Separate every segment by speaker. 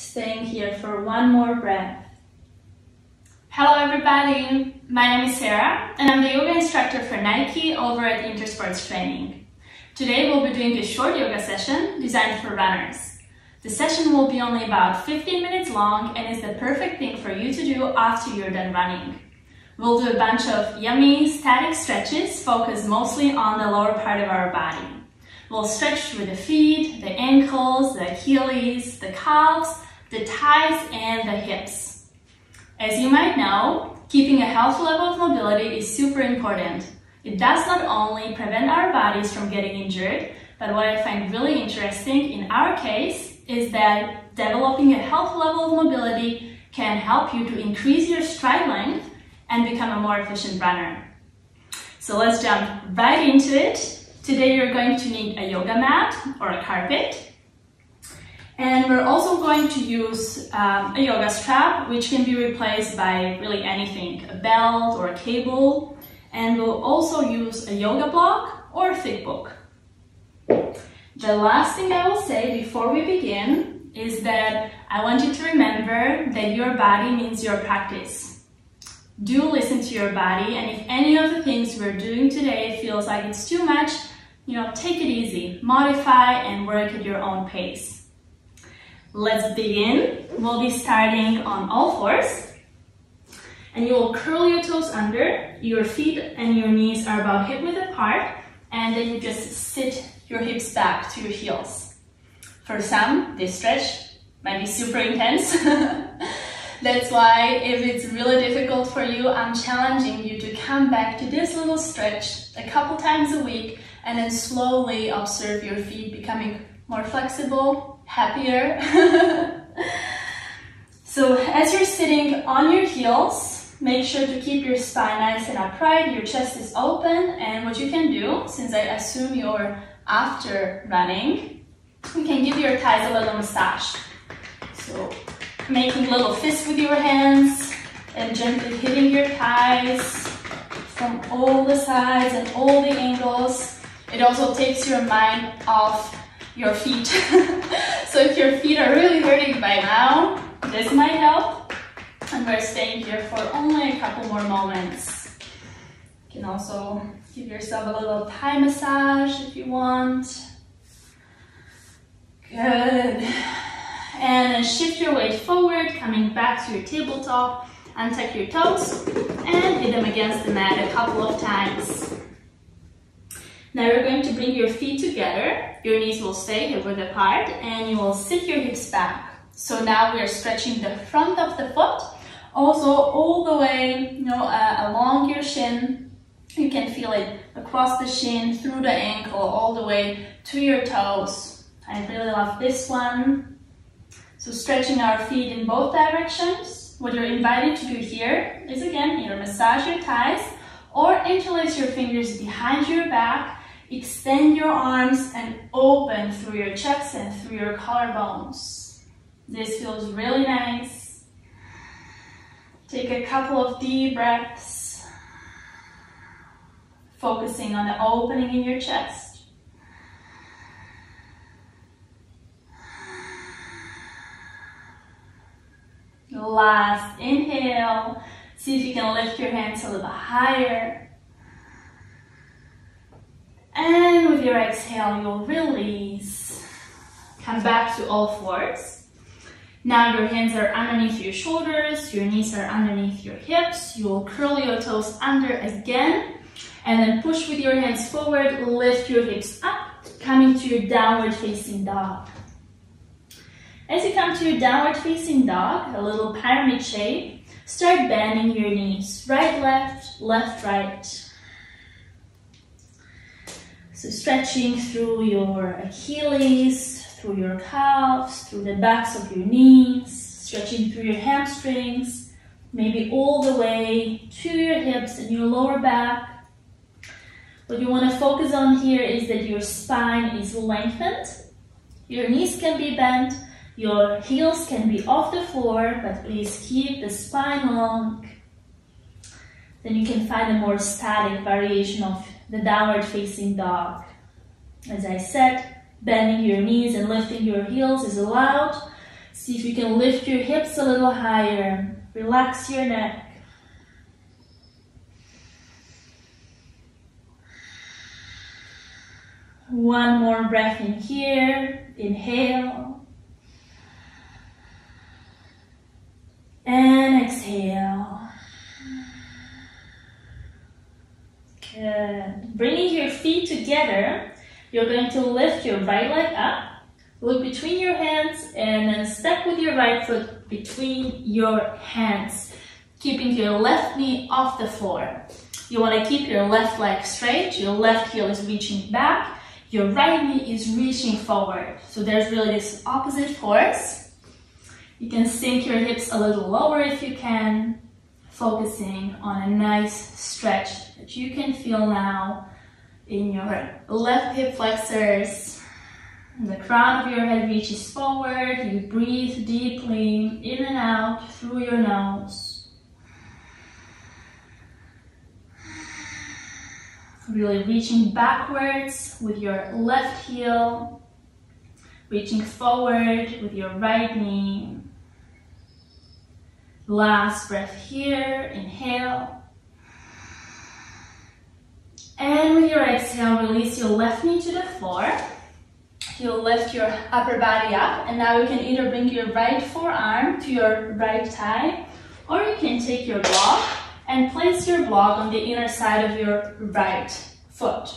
Speaker 1: Staying here for one more breath.
Speaker 2: Hello everybody, my name is Sara and I'm the yoga instructor for NIKE over at INTERSPORT's training. Today we'll be doing a short yoga session designed for runners. The session will be only about 15 minutes long and is the perfect thing for you to do after you're done running. We'll do a bunch of yummy static stretches focused mostly on the lower part of our body. We'll stretch through the feet, the ankles, the Achilles, the calves, the thighs, and the hips. As you might know, keeping a healthy level of mobility is super important. It does not only prevent our bodies from getting injured, but what I find really interesting in our case is that developing a healthy level of mobility can help you to increase your stride length and become a more efficient runner. So let's jump right into it. Today you're going to need a yoga mat or a carpet. And we're also going to use a yoga strap, which can be replaced by really anything, a belt or a cable. And we'll also use a yoga block or a thick book. The last thing I will say before we begin is that I want you to remember that your body means your practice. Do listen to your body, and if any of the things we're doing today feels like it's too much, take it easy, modify and work at your own pace. Let's begin. We'll be starting on all fours. And you will curl your toes under. Your feet and your knees are about hip-width apart. And then you just sit your hips back to your heels. For some, this stretch might be super intense. That's why if it's really difficult for you, I'm challenging you to come back to this little stretch a couple times a week and then slowly observe your feet becoming more flexible, happier. So as you're sitting on your heels, make sure to keep your spine nice and upright, your chest is open, and what you can do, since I assume you're after running, you can give your thighs a little massage. So making little fists with your hands and gently hitting your thighs from all the sides and all the angles. It also takes your mind off your feet. So if your feet are really hurting by now, this might help. And we're staying here for only a couple more moments. You can also give yourself a little thigh massage if you want. Good. And then shift your weight forward, coming back to your tabletop. Untuck your toes and hit them against the mat a couple of times. Now you're going to bring your feet together. Your knees will stay hip-width apart and you will sit your hips back. So now we are stretching the front of the foot, also all the way along your shin. You can feel it across the shin, through the ankle, all the way to your toes. I really love this one. So stretching our feet in both directions. What you're invited to do here is again, either massage your thighs or interlace your fingers behind your back. Extend your arms and open through your chest and through your collarbones. This feels really nice. Take a couple of deep breaths, focusing on the opening in your chest. Last inhale. See if you can lift your hands a little higher. And with your exhale, you'll release. Come back to all fours. Now your hands are underneath your shoulders, your knees are underneath your hips. You will curl your toes under again. And then push with your hands forward, lift your hips up, coming to your downward facing dog. As you come to your downward facing dog, a little pyramid shape, start bending your knees. Right, left, left, right. So stretching through your Achilles, through your calves, through the backs of your knees, stretching through your hamstrings, maybe all the way to your hips and your lower back. What you want to focus on here is that your spine is lengthened, your knees can be bent, your heels can be off the floor, but please keep the spine long. Then you can find a more static variation of the downward facing dog. As I said, bending your knees and lifting your heels is allowed.
Speaker 1: See if you can lift your hips a little higher. Relax your neck. One more breath in here. Inhale. And exhale. Good. Bringing your feet together, you're going to lift your right leg up. Look between your hands and then step with your right foot between your hands, keeping your left knee off the floor. You want to keep your left leg straight, your left heel is reaching back, your right knee is reaching forward. So there's really this opposite force. You can sink your hips a little lower if you can, focusing on a nice stretch that you can feel now in your left hip flexors. The crown of your head reaches forward. You breathe deeply in and out through your nose. Really reaching backwards with your left heel, reaching forward with your right knee. Last breath here, inhale. And with your exhale, release your left knee to the floor. You'll lift your upper body up, and now you can either bring your right forearm to your right thigh, or you can take your block and place your block on the inner side of your right foot.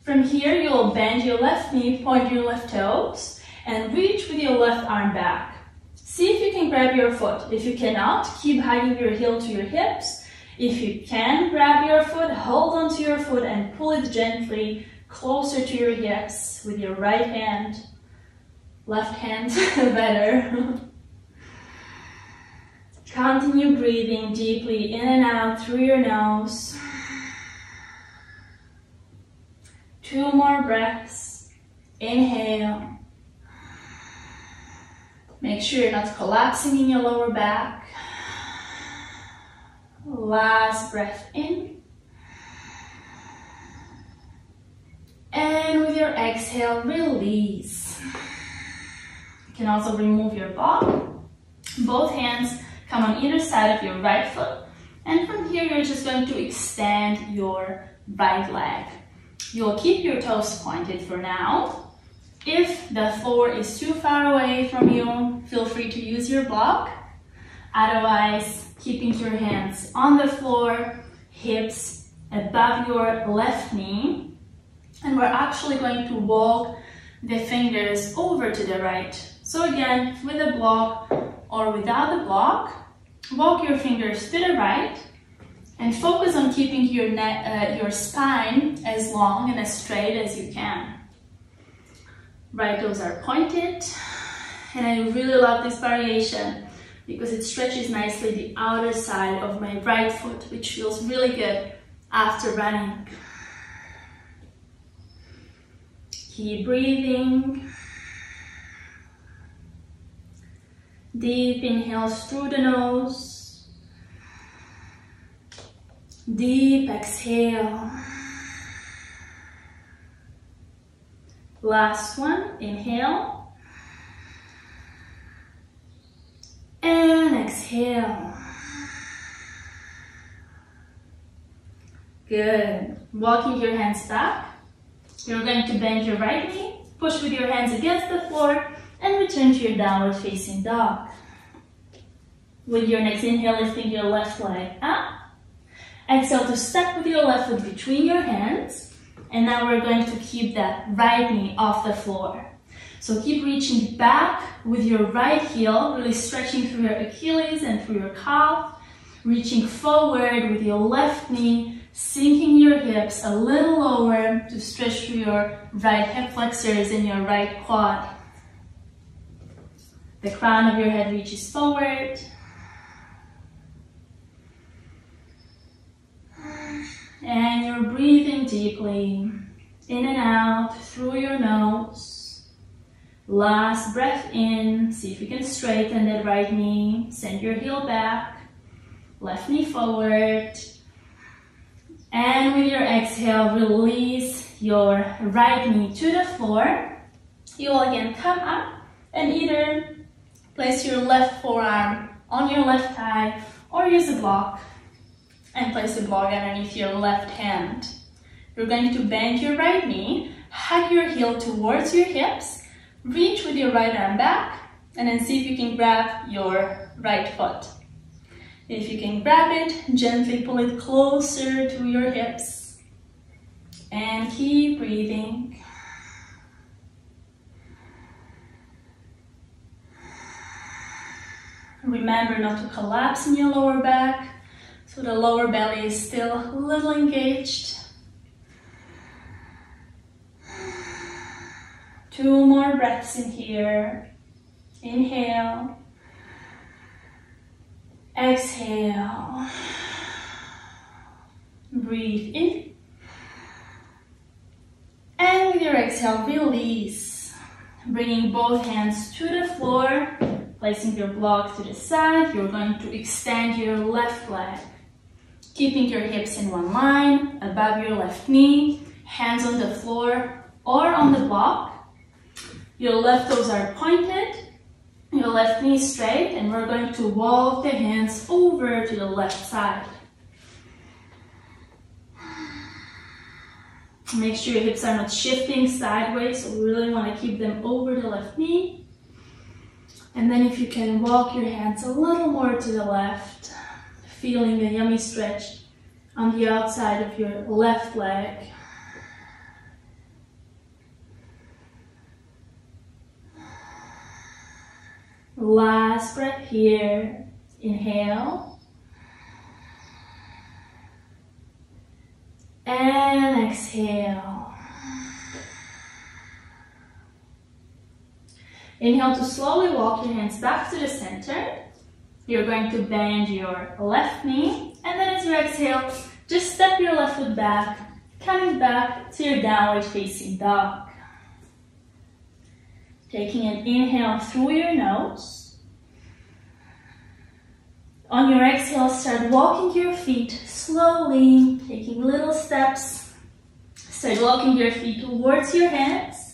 Speaker 1: From here, you'll bend your left knee, point your left toes, and reach with your left arm back. See if you can grab your foot. If you cannot, keep hugging your heel to your hips. If you can grab your foot, hold onto your foot and pull it gently closer to your hips with your right hand, left hand better. Continue breathing deeply in and out through your nose. 2 more breaths. Inhale. Make sure you're not collapsing in your lower back. Last breath in. And with your exhale, release. You can also remove your block. Both hands come on either side of your right foot. And from here, you're just going to extend your right leg. You'll keep your toes pointed for now. If the floor is too far away from you, feel free to use your block. Otherwise, keeping your hands on the floor, hips above your left knee. And we're actually going to walk the fingers over to the right. So again, with a block or without a block, walk your fingers to the right and focus on keeping your spine as long and as straight as you can. Right toes are pointed, and I really love this variation because it stretches nicely the outer side of my right foot, which feels really good after running. Keep breathing. Deep inhales through the nose. Deep exhale. Last one, inhale. And exhale. Good. Walking your hands back. You're going to bend your right knee, push with your hands against the floor, and return to your downward facing dog. With your next inhale, lifting your left leg up. Exhale to step with your left foot between your hands. And now we're going to keep that right knee off the floor. So keep reaching back with your right heel, really stretching through your Achilles and through your calf. Reaching forward with your left knee, sinking your hips a little lower to stretch through your right hip flexors and your right quad. The crown of your head reaches forward. And you're breathing deeply in and out through your nose. Last breath in. See if you can straighten that right knee. Send your heel back. Left knee forward. And with your exhale, release your right knee to the floor. You will again come up and either Place your left forearm on your left thigh or use a block and place the block underneath your left hand. You're going to bend your right knee, hug your heel towards your hips, reach with your right arm back, and then see if you can grab your right foot. If you can grab it, gently pull it closer to your hips and keep breathing. Remember not to collapse in your lower back, so the lower belly is still a little engaged. 2 more breaths in here. Inhale. Exhale. Breathe in. And with your exhale, release. Bringing both hands to the floor. Placing your block to the side, you're going to extend your left leg. Keeping your hips in one line, above your left knee, hands on the floor or on the block. Your left toes are pointed, your left knee straight, and we're going to walk the hands over to the left side. Make sure your hips are not shifting sideways, so we really want to keep them over the left knee. And then if you can walk your hands a little more to the left, feeling a yummy stretch on the outside of your left leg. Last breath here. Inhale. And exhale. Inhale to slowly walk your hands back to the center. You're going to bend your left knee, and then as you exhale, just step your left foot back, coming back to your downward facing dog. Taking an inhale through your nose. On your exhale, start walking your feet slowly, taking little steps. Start walking your feet towards your hands.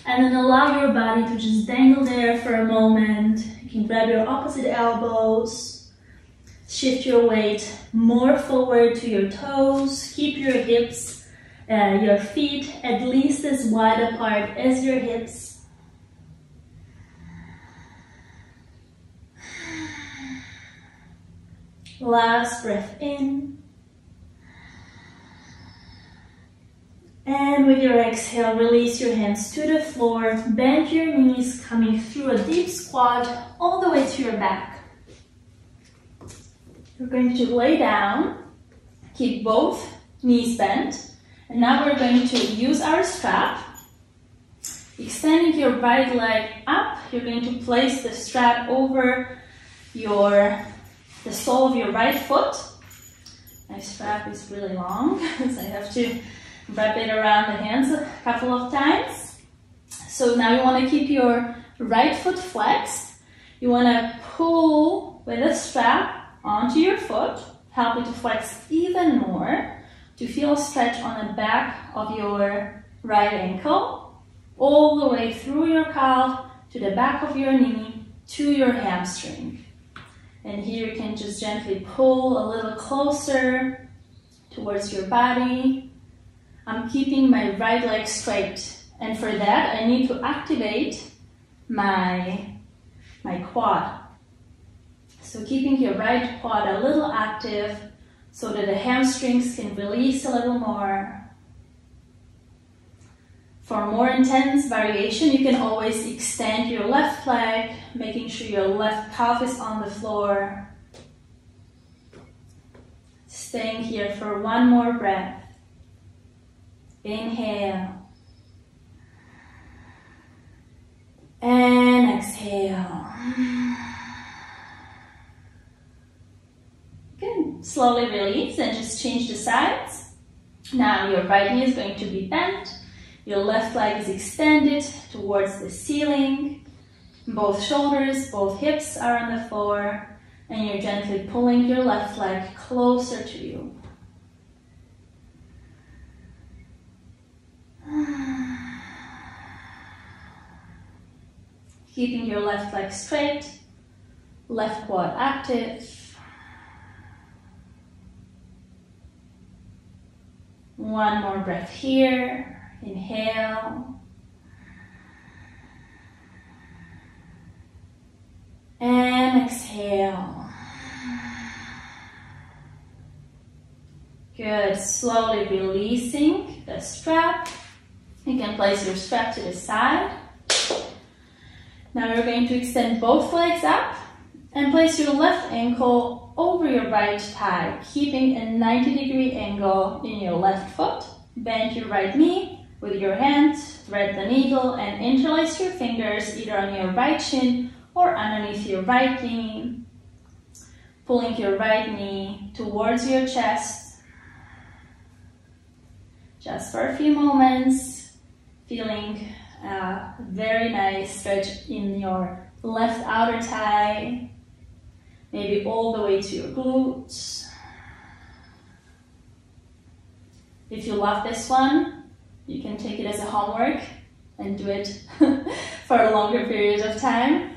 Speaker 1: And then allow your body to just dangle there for a moment. You can grab your opposite elbows. Shift your weight more forward to your toes. Keep your hips, your feet at least as wide apart as your hips. Last breath in. And with your exhale, release your hands to the floor, bend your knees, coming through a deep squat all the way to your back. We're going to lay down, keep both knees bent, and now we're going to use our strap. Extending your right leg up, you're going to place the strap over the sole of your right foot. My strap is really long, so I have to wrap it around the hands a couple of times. So now you want to keep your right foot flexed. You want to pull with the strap onto your foot, help it to flex even more, to feel a stretch on the back of your right ankle, all the way through your calf, to the back of your knee, to your hamstring. And here you can just gently pull a little closer towards your body. I'm keeping my right leg straight, and for that I need to activate my quad. So keeping your right quad a little active so that the hamstrings can release a little more. For more intense variation, you can always extend your left leg, making sure your left calf is on the floor. Staying here for one more breath. Inhale. And exhale. Good. Slowly release and just change the sides. Now your right knee is going to be bent. Your left leg is extended towards the ceiling. Both shoulders, both hips are on the floor. And you're gently pulling your left leg closer to you. keeping your left leg straight, left quad active. One more breath here. Inhale. And exhale. Good. Slowly releasing the strap. You can place your strap to the side. Now we're going to extend both legs up and place your left ankle over your right thigh, keeping a 90-degree angle in your left foot. Bend your right knee with your hand, thread the needle, and interlace your fingers either on your right shin or underneath your right knee. Pulling your right knee towards your chest. Just for a few moments, feeling a very nice stretch in your left outer thigh. Maybe all the way to your glutes. If you love this one, you can take it as a homework and do it for a longer period of time.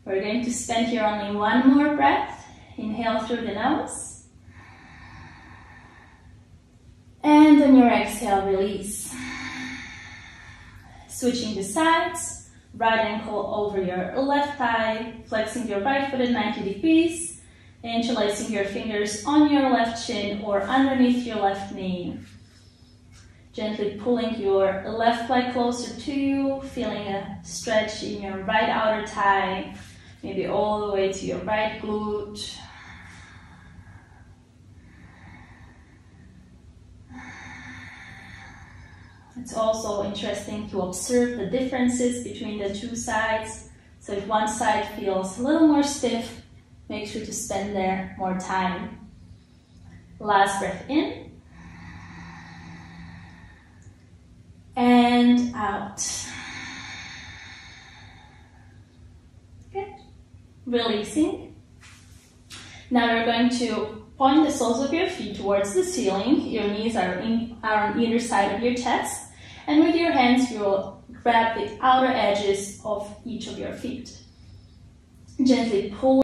Speaker 1: We're going to spend here only one more breath. Inhale through the nose. And on your exhale, release. Switching the sides. Right ankle over your left thigh, flexing your right foot at 90 degrees, interlacing your fingers on your left shin or underneath your left knee. Gently pulling your left leg closer to you, feeling a stretch in your right outer thigh, maybe all the way to your right glute. It's also interesting to observe the differences between the two sides. So if one side feels a little more stiff, make sure to spend there more time. Last breath in. And out. Good. Releasing. Now we're going to point the soles of your feet towards the ceiling. Your knees are on either side of your chest. And with your hands, you will grab the outer edges of each of your feet. Gently pull